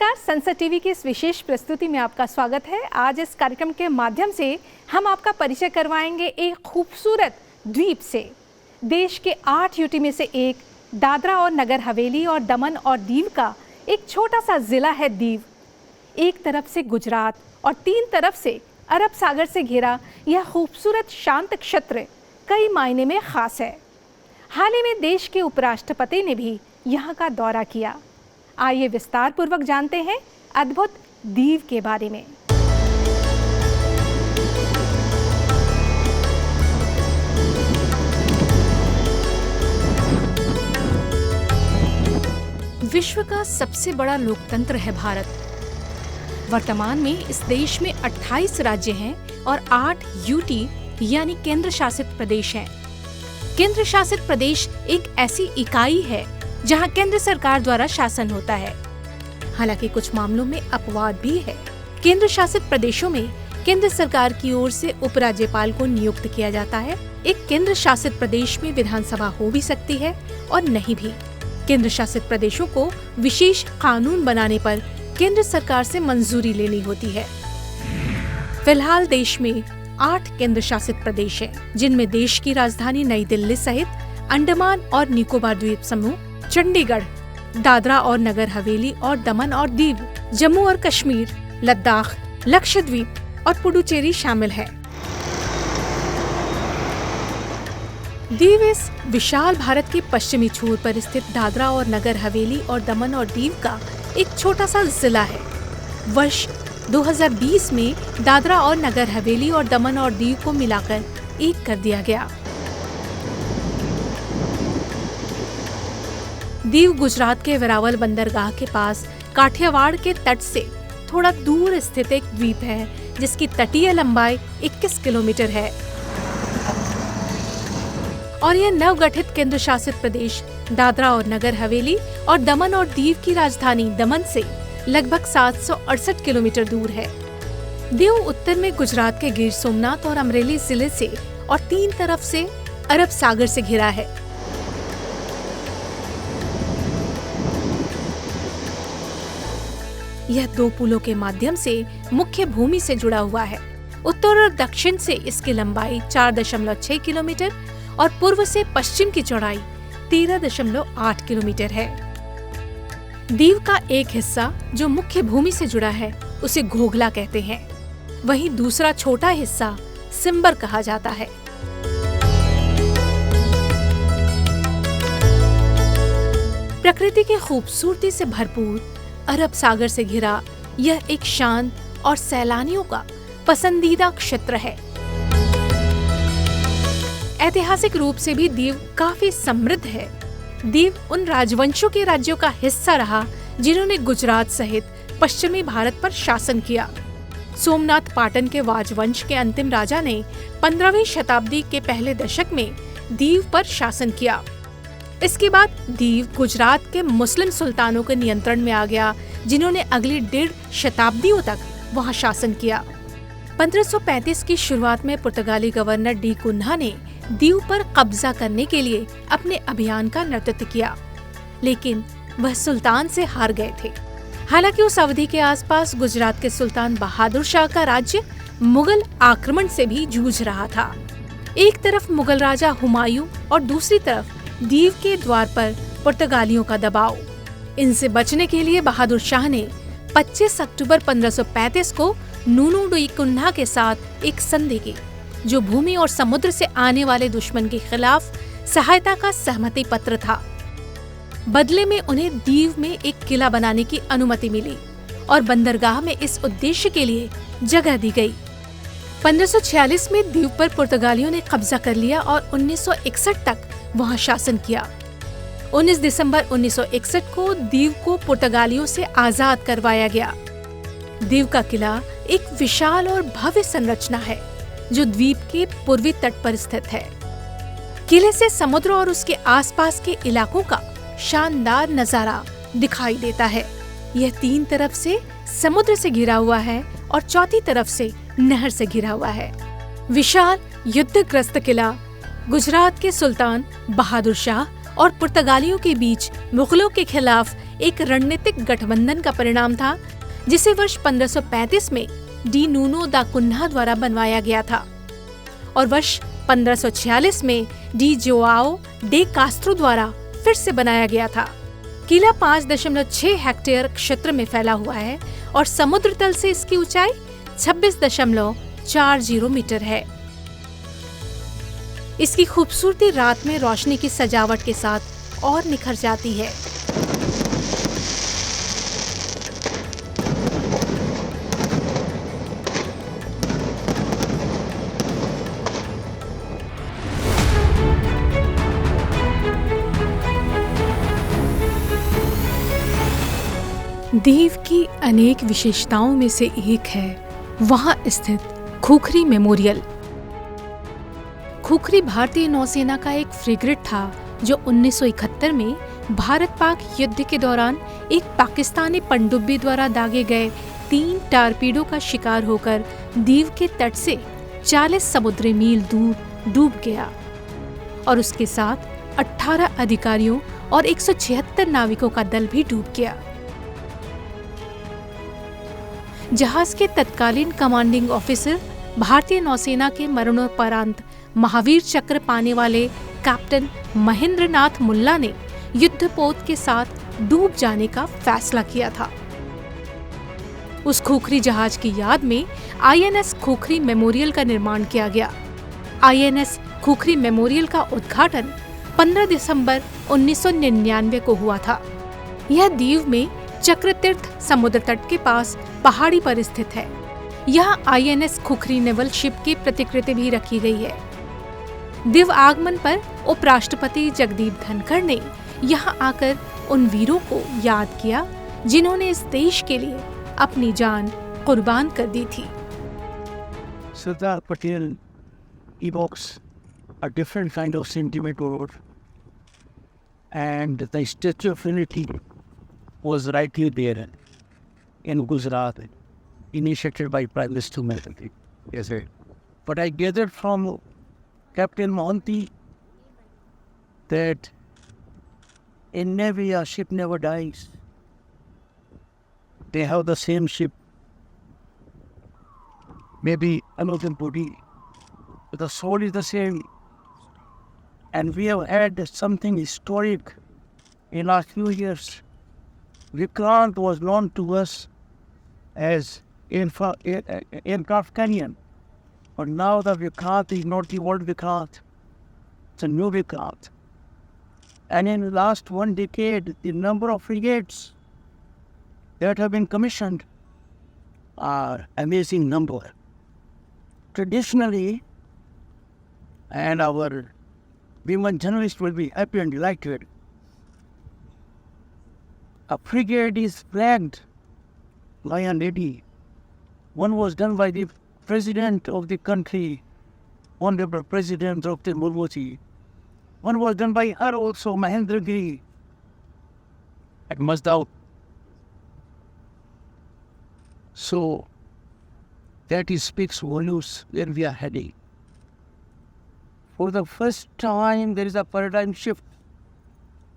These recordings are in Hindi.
नमस्कार, संसद टीवी की इस विशेष प्रस्तुति में आपका स्वागत है। आज इस कार्यक्रम के माध्यम से हम आपका परिचय करवाएंगे एक खूबसूरत द्वीप से। देश के 8 यूटी में से एक दादरा और नगर हवेली और दमन और दीव का एक छोटा सा जिला है दीव। एक तरफ से गुजरात और 3 तरफ से अरब सागर से घिरा यह खूबसूरत शांत क्षेत्र कई मायने में खास है। हाल ही में देश के उपराष्ट्रपति ने भी यहाँ का दौरा किया। आइए विस्तार पूर्वक जानते हैं अद्भुत दीव के बारे में। विश्व का सबसे बड़ा लोकतंत्र है भारत। वर्तमान में इस देश में 28 राज्य हैं और 8 यूटी यानी केंद्र शासित प्रदेश हैं। केंद्र शासित प्रदेश एक ऐसी इकाई है जहां केंद्र सरकार द्वारा शासन होता है। हालांकि कुछ मामलों में अपवाद भी है। केंद्र शासित प्रदेशों में केंद्र सरकार की ओर से उपराज्यपाल को नियुक्त किया जाता है। एक केंद्र शासित प्रदेश में विधानसभा हो भी सकती है और नहीं भी। केंद्र शासित प्रदेशों को विशेष कानून बनाने पर केंद्र सरकार से मंजूरी लेनी होती है। फिलहाल देश में 8 केंद्र शासित प्रदेश हैं, जिनमें देश की राजधानी नई दिल्ली सहित अंडमान और निकोबार द्वीप समूह, चंडीगढ़, दादरा और नगर हवेली और दमन और दीव, जम्मू और कश्मीर, लद्दाख, लक्षद्वीप और पुडुचेरी शामिल है। दीव इस विशाल भारत के पश्चिमी छोर पर स्थित दादरा और नगर हवेली और दमन और दीव का एक छोटा सा जिला है। वर्ष 2020 में दादरा और नगर हवेली और दमन और दीव को मिलाकर एक कर दिया गया। दीव गुजरात के वेरावल बंदरगाह के पास काठियावाड़ के तट से थोड़ा दूर स्थित एक द्वीप है, जिसकी तटीय लंबाई 21 किलोमीटर है और यह नवगठित केंद्र शासित प्रदेश दादरा और नगर हवेली और दमन और दीव की राजधानी दमन से लगभग 768 किलोमीटर दूर है। दीव उत्तर में गुजरात के गिर सोमनाथ और अमरेली जिले से और 3 तरफ से अरब सागर से घिरा है। यह 2 पुलों के माध्यम से मुख्य भूमि से जुड़ा हुआ है। उत्तर और दक्षिण से इसकी लंबाई 4.6 किलोमीटर और पूर्व से पश्चिम की चौड़ाई 13.8 किलोमीटर है। दीव का एक हिस्सा जो मुख्य भूमि से जुड़ा है उसे घोघला कहते हैं, वहीं दूसरा छोटा हिस्सा सिम्बर कहा जाता है। प्रकृति की खूबसूरती से भरपूर अरब सागर से घिरा यह एक शांत और सैलानियों का पसंदीदा क्षेत्र है। ऐतिहासिक रूप से भी दीव काफी समृद्ध है। दीव उन राजवंशों के राज्यों का हिस्सा रहा जिन्होंने गुजरात सहित पश्चिमी भारत पर शासन किया। सोमनाथ पाटन के वाजवंश के अंतिम राजा ने 15वीं शताब्दी के पहले दशक में दीव पर शासन किया। इसके बाद दीव गुजरात के मुस्लिम सुल्तानों के नियंत्रण में आ गया, जिन्होंने अगली 1.5 शताब्दियों तक वहां शासन किया। 1535 की शुरुआत में पुर्तगाली गवर्नर डी कुन्हा ने दीव पर कब्जा करने के लिए अपने अभियान का नेतृत्व किया, लेकिन वह सुल्तान से हार गए थे। हालांकि उस अवधि के आसपास गुजरात के सुल्तान बहादुर शाह का राज्य मुगल आक्रमण से भी जूझ रहा था। एक तरफ मुगल राजा हुमायूं और दूसरी तरफ दीव के द्वार पर पुर्तगालियों का दबाव। इनसे बचने के लिए बहादुर शाह ने 25 अक्टूबर 1535 को नूनू डी कुन्हा के साथ एक संधि की, जो भूमि और समुद्र से आने वाले दुश्मन के खिलाफ सहायता का सहमति पत्र था। बदले में उन्हें दीव में एक किला बनाने की अनुमति मिली और बंदरगाह में इस उद्देश्य के लिए जगह दी गई। 1546 में दीव पर पुर्तगालियों ने कब्जा कर लिया और 1961 तक वहां शासन किया। 19 दिसंबर 1961 को दीव को पुर्तगालियों से आजाद करवाया गया। दीव का किला एक विशाल और भव्य संरचना है जो द्वीप के पूर्वी तट पर स्थित है। किले से समुद्र और उसके आसपास के इलाकों का शानदार नजारा दिखाई देता है। यह 3 तरफ से समुद्र से घिरा हुआ है और चौथी तरफ से नहर से घिरा हुआ है। विशाल युद्धग्रस्त किला गुजरात के सुल्तान बहादुर शाह और पुर्तगालियों के बीच मुगलों के खिलाफ एक रणनीतिक गठबंधन का परिणाम था, जिसे वर्ष 1535 में डी नूनो दा कुन्हा द्वारा बनवाया गया था और वर्ष 1546 में डी जोआओ डे कास्त्रो द्वारा फिर से बनाया गया था। किला 5.6 हेक्टेयर क्षेत्र में फैला हुआ है और समुद्र तल से इसकी ऊंचाई 26.40 मीटर है। इसकी खूबसूरती रात में रोशनी की सजावट के साथ और निखर जाती है। दीव की अनेक विशेषताओं में से एक है वहां स्थित खुखरी मेमोरियल। खुखरी भारतीय नौसेना का एक फ्रिगेट था जो 1971 में भारत पाक युद्ध के दौरान एक पाकिस्तानी पनडुब्बी द्वारा दागे गए 3 टारपीडो का शिकार होकर दीव के तट से 40 समुद्री मील दूर डूब गया और उसके साथ 18 अधिकारियों और 176 नाविकों का दल भी डूब गया। जहाज के तत्कालीन कमांडिंग ऑफिसर भारतीय नौसेना के मरणोपरांत महावीर चक्र पाने वाले कैप्टन महेंद्र नाथ मुल्ला ने युद्धपोत के साथ डूब जाने का फैसला किया था। उस खुखरी जहाज की याद में आईएनएस खुखरी मेमोरियल का निर्माण किया गया। आईएनएस खुखरी मेमोरियल का उद्घाटन 15 दिसंबर 1999 को हुआ था। यह दीव में चक्रतीर्थ समुद्र तट के पास पहाड़ी पर स्थित है। यहाँ आईएनएस खुखरी नेवल शिप की प्रतिकृति भी रखी गई है। दिव आगमन पर उपराष्ट्रपति जगदीप धनखड़ ने यहाँ आकर उन वीरों को याद किया जिन्होंने इस देश के लिए अपनी जान कुर्बान कर दी थी। Sardar Patel evokes a different kind of sentiment over, and the Statue of Unity was rightly there in Gujarat, initiated by Prime Minister Modi. Yes, sir. But I gathered from Captain Mohanty that in Navy a ship never dies. They have the same ship, maybe another body, but the soul is the same. And we have had something historic in last few years. Vikrant was known to us as aircraft carrier, but now the Vikrant is not the old Vikrant, it's a new Vikrant. And in the last 1 decade, the number of frigates that have been commissioned are amazing number. Traditionally, and our women journalists will be happy and delighted, a frigate is flagged by a lady. One was done by the President of the country, Honorable President Dr. Murmuji. One was done by her also, Mahendra Giri, at Mazdaut. So, that speaks volumes where we are heading. For the first time, there is a paradigm shift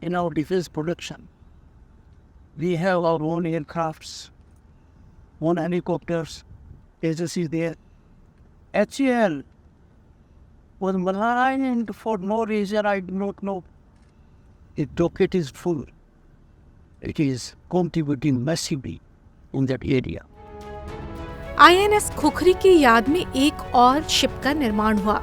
in our defense production. We have our own aircrafts, own helicopters, Tejas is there. HAL was maligned for no reason, I do not know. Its docket is full. It is contributing massively in that area. INS Khukri की याद में एक और शिप का निर्माण हुआ।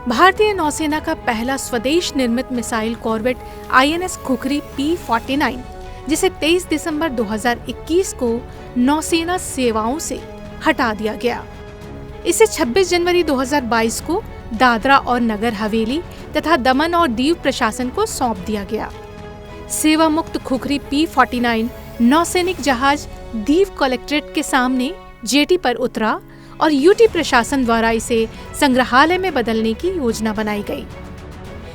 भारतीय नौसेना का पहला स्वदेश निर्मित missile corvette INS khukri P-49, जिसे 23 दिसंबर 2021 को नौसेना सेवाओं से हटा दिया गया। इसे 26 जनवरी 2022 को दादरा और नगर हवेली तथा दमन और दीव प्रशासन को सौंप दिया गया। सेवा मुक्त खुखरी P-49 नौसैनिक जहाज दीव कलेक्ट्रेट के सामने जेटी पर उतरा और यूटी प्रशासन द्वारा इसे संग्रहालय में बदलने की योजना बनाई गई,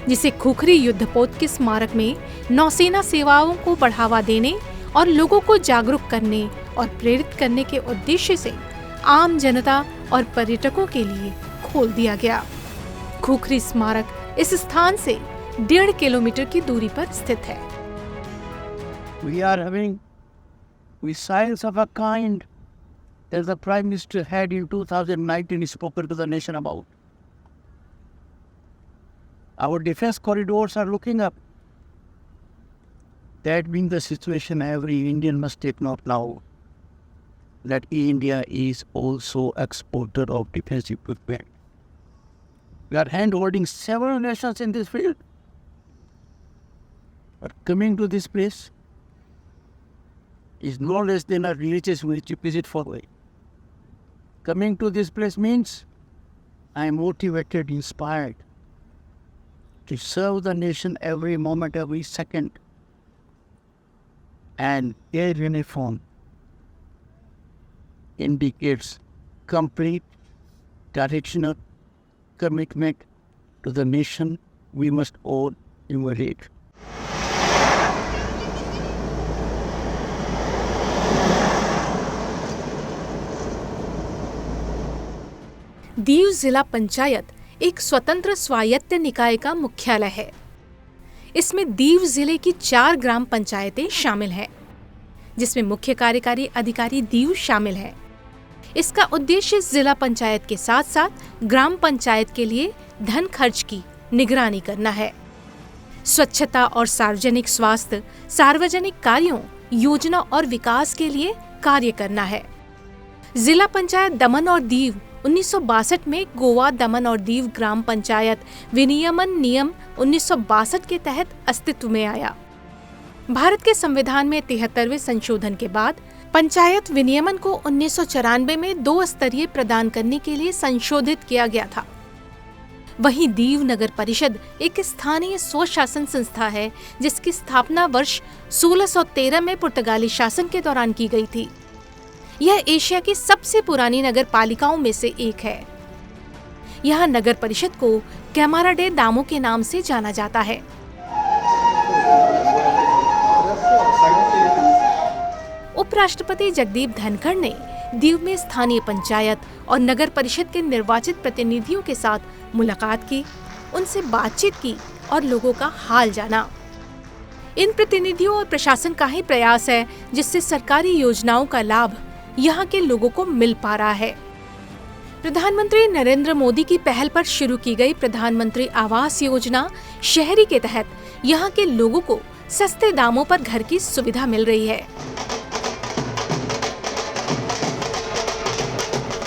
जिसे खुखरी युद्धपोत के स्मारक में नौसेना सेवाओं को बढ़ावा देने और लोगों को जागरूक करने और प्रेरित करने के उद्देश्य से आम जनता और पर्यटकों के लिए खोल दिया गया। खुखरी स्मारक इस स्थान से 1.5 किलोमीटर की दूरी पर स्थित है। We are having missiles of a kind that the Prime Minister had in 2019 spoken to the nation about. Our defense corridors are looking up. That being the situation, every Indian must take note now that India is also exporter of defense equipment. We are hand-holding several nations in this field. But coming to this place is no less than a religious visit for me. Coming to this place means I am motivated, inspired to serve the nation every moment, every second. And their uniform indicates complete directional commitment to the nation we must all emulate. Diu जिला पंचायत एक स्वतंत्र स्वायत्त निकाय का मुख्यालय है। इसमें दीव जिले की 4 ग्राम पंचायतें शामिल हैं, जिसमें मुख्य कार्यकारी अधिकारी दीव शामिल है। इसका उद्देश्य जिला पंचायत के साथ साथ ग्राम पंचायत के लिए धन खर्च की निगरानी करना है। स्वच्छता और सार्वजनिक स्वास्थ्य, सार्वजनिक कार्यों, योजना और विकास के लिए कार्य करना है। जिला पंचायत दमन और दीव 1962 में गोवा, दमन और दीव ग्राम पंचायत विनियमन नियम 1962 के तहत अस्तित्व में आया। भारत के संविधान में 73वें संशोधन के बाद पंचायत विनियमन को 1994 में 2 स्तरीय प्रदान करने के लिए संशोधित किया गया था। वहीं दीव नगर परिषद एक स्थानीय स्वशासन संस्था है, जिसकी स्थापना वर्ष 1613 में पुर्तगाली शासन के दौरान की गई थी। यह एशिया की सबसे पुरानी नगर पालिकाओं में से एक है। यह नगर परिषद को कैमारा डे दामो के नाम से जाना जाता है। उपराष्ट्रपति जगदीप धनखड़ ने दीव में स्थानीय पंचायत और नगर परिषद के निर्वाचित प्रतिनिधियों के साथ मुलाकात की, उनसे बातचीत की और लोगों का हाल जाना। इन प्रतिनिधियों और प्रशासन का ही प्रयास है जिससे सरकारी योजनाओं का लाभ यहाँ के लोगों को मिल पा रहा है। प्रधानमंत्री नरेंद्र मोदी की पहल पर शुरू की गई प्रधानमंत्री आवास योजना शहरी के तहत यहाँ के लोगों को सस्ते दामों पर घर की सुविधा मिल रही है।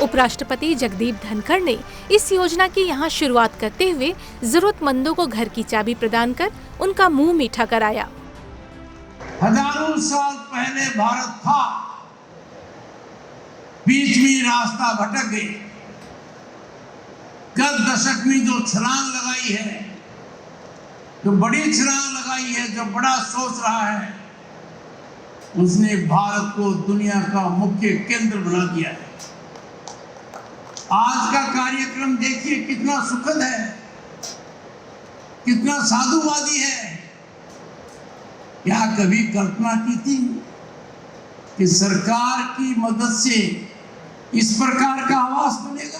उपराष्ट्रपति जगदीप धनखड़ ने इस योजना की यहाँ शुरुआत करते हुए जरूरतमंदों को घर की चाबी प्रदान कर उनका मुंह मीठा कराया। हजारों साल पहले भारत था, बीच में रास्ता भटक गए। गत दशक में जो छलांग लगाई है, जो बड़ी छलांग लगाई है, जो बड़ा सोच रहा है, उसने भारत को दुनिया का मुख्य केंद्र बना दिया है। आज का कार्यक्रम देखिए कितना सुखद है, कितना साधुवादी है। क्या कभी कल्पना की थी कि सरकार की मदद से इस प्रकार का आवास बनेगा?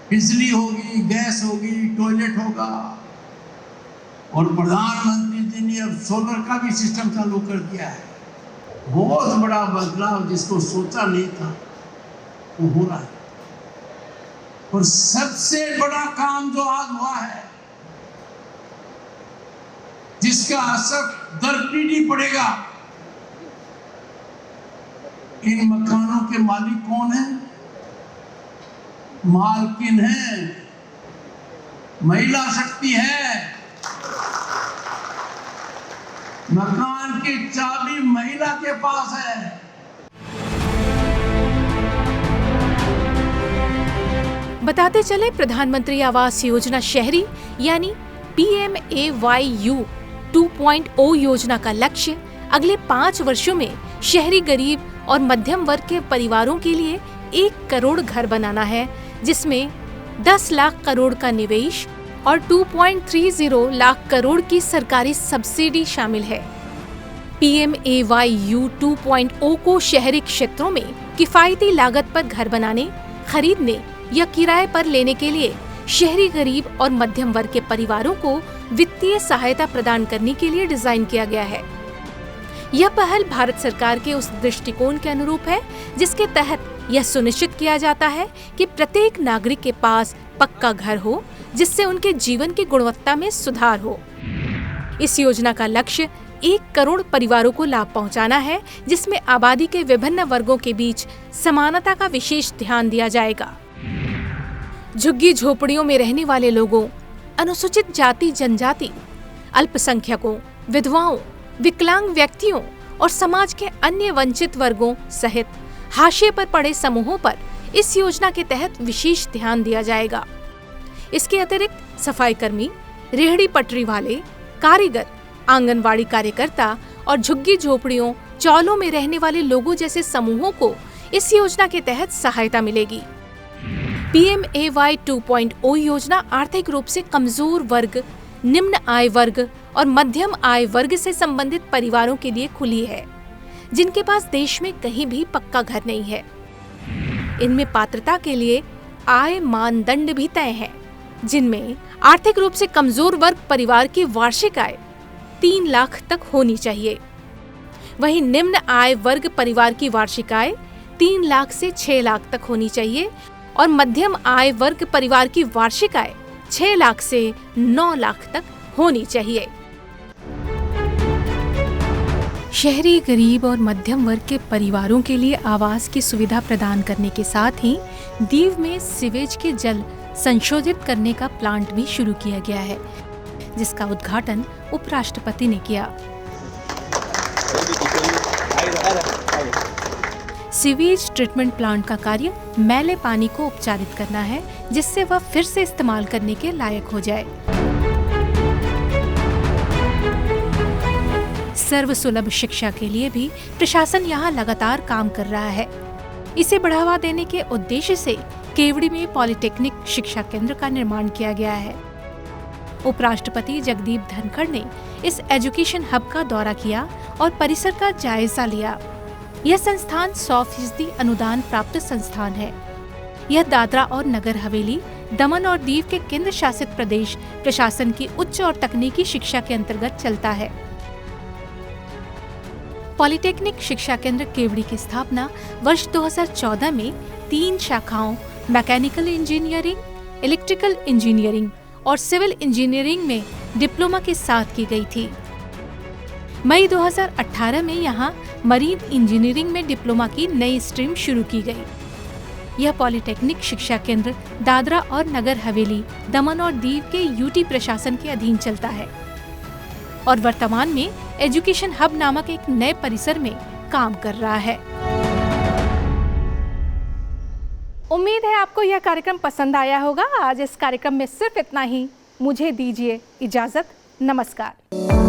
बिजली होगी, गैस होगी, टॉयलेट होगा, और प्रधानमंत्री जी ने अब सोलर का भी सिस्टम चालू कर दिया है। बहुत बड़ा बदलाव जिसको सोचा नहीं था वो हो रहा है। और सबसे बड़ा काम जो आज हुआ है, जिसका असर दर पीढ़ी पड़ेगा, इन मकानों के मालिक कौन है? मालकिन है, महिला शक्ति है। मकान की चाबी महिला के पास है। बताते चले, प्रधानमंत्री आवास योजना शहरी यानी PMAYU 2.0 योजना का लक्ष्य अगले 5 वर्षों में शहरी गरीब और मध्यम वर्ग के परिवारों के लिए 1 करोड़ घर बनाना है, जिसमें 10 लाख करोड़ का निवेश और 2.30 लाख करोड़ की सरकारी सब्सिडी शामिल है। PMAYU 2.0 को शहरी क्षेत्रों में किफायती लागत पर घर बनाने, खरीदने या किराए पर लेने के लिए शहरी गरीब और मध्यम वर्ग के परिवारों को वित्तीय सहायता प्रदान करने के लिए डिजाइन किया गया है। यह पहल भारत सरकार के उस दृष्टिकोण के अनुरूप है जिसके तहत यह सुनिश्चित किया जाता है कि प्रत्येक नागरिक के पास पक्का घर हो, जिससे उनके जीवन की गुणवत्ता में सुधार हो। इस योजना का लक्ष्य 1 करोड़ परिवारों को लाभ पहुंचाना है, जिसमें आबादी के विभिन्न वर्गों के बीच समानता का विशेष ध्यान दिया जाएगा। झुग्गी झोपड़ियों में रहने वाले लोगों, अनुसूचित जाति जनजाति, अल्पसंख्यकों, विधवाओं, विकलांग व्यक्तियों और समाज के अन्य वंचित वर्गों सहित हाशिए पर पड़े समूहों पर इस योजना के तहत विशेष ध्यान दिया जाएगा। इसके अतिरिक्त सफाई कर्मी, रेहड़ी पटरी वाले, कारीगर, आंगनवाड़ी कार्यकर्ता और झुग्गी झोपड़ियों, चौलों में रहने वाले लोगों जैसे समूहों को इस योजना के तहत सहायता मिलेगी। PMAY 2.0 योजना आर्थिक रूप से कमजोर वर्ग, निम्न आय वर्ग और मध्यम आय वर्ग से संबंधित परिवारों के लिए खुली है, जिनके पास देश में कहीं भी पक्का घर नहीं है। इनमें पात्रता के लिए आय मानदंड भी तय हैं, जिनमें आर्थिक रूप से कमजोर वर्ग परिवार की वार्षिक आय 3 लाख तक होनी चाहिए। वहीं निम्न आय वर्ग परिवार की वार्षिक आय 3 लाख से 6 लाख तक होनी चाहिए और मध्यम आय वर्ग परिवार की वार्षिक आय 6 लाख से 9 लाख तक होनी चाहिए। शहरी गरीब और मध्यम वर्ग के परिवारों के लिए आवास की सुविधा प्रदान करने के साथ ही दीव में सीवेज के जल संशोधित करने का प्लांट भी शुरू किया गया है, जिसका उद्घाटन उपराष्ट्रपति ने किया। सीवेज ट्रीटमेंट प्लांट का कार्य मैले पानी को उपचारित करना है, जिससे वह फिर से इस्तेमाल करने के लायक हो जाए। सर्वसुलभ शिक्षा के लिए भी प्रशासन यहाँ लगातार काम कर रहा है। इसे बढ़ावा देने के उद्देश्य से केवड़ी में पॉलिटेक्निक शिक्षा केंद्र का निर्माण किया गया है। उपराष्ट्रपति जगदीप धनखड़ ने इस एजुकेशन हब का दौरा किया और परिसर का जायजा लिया। यह संस्थान 100% अनुदान प्राप्त संस्थान है। यह दादरा और नगर हवेली, दमन और दीव के केंद्र शासित प्रदेश प्रशासन की उच्च और तकनीकी शिक्षा के अंतर्गत चलता है। पॉलिटेक्निक शिक्षा केंद्र केवड़ी की स्थापना वर्ष 2014 में 3 शाखाओं मैकेनिकल इंजीनियरिंग, इलेक्ट्रिकल इंजीनियरिंग और सिविल इंजीनियरिंग में डिप्लोमा के साथ की गई थी। मई 2018 में यहाँ मरीन इंजीनियरिंग में डिप्लोमा की नई स्ट्रीम शुरू की गई। यह पॉलिटेक्निक शिक्षा केंद्र दादरा और नगर हवेली, दमन और दीव के यूटी प्रशासन के अधीन चलता है और वर्तमान में एजुकेशन हब नामक एक नए परिसर में काम कर रहा है। उम्मीद है आपको यह कार्यक्रम पसंद आया होगा। आज इस कार्यक्रम में सिर्फ इतना ही। मुझे दीजिए इजाजत। नमस्कार।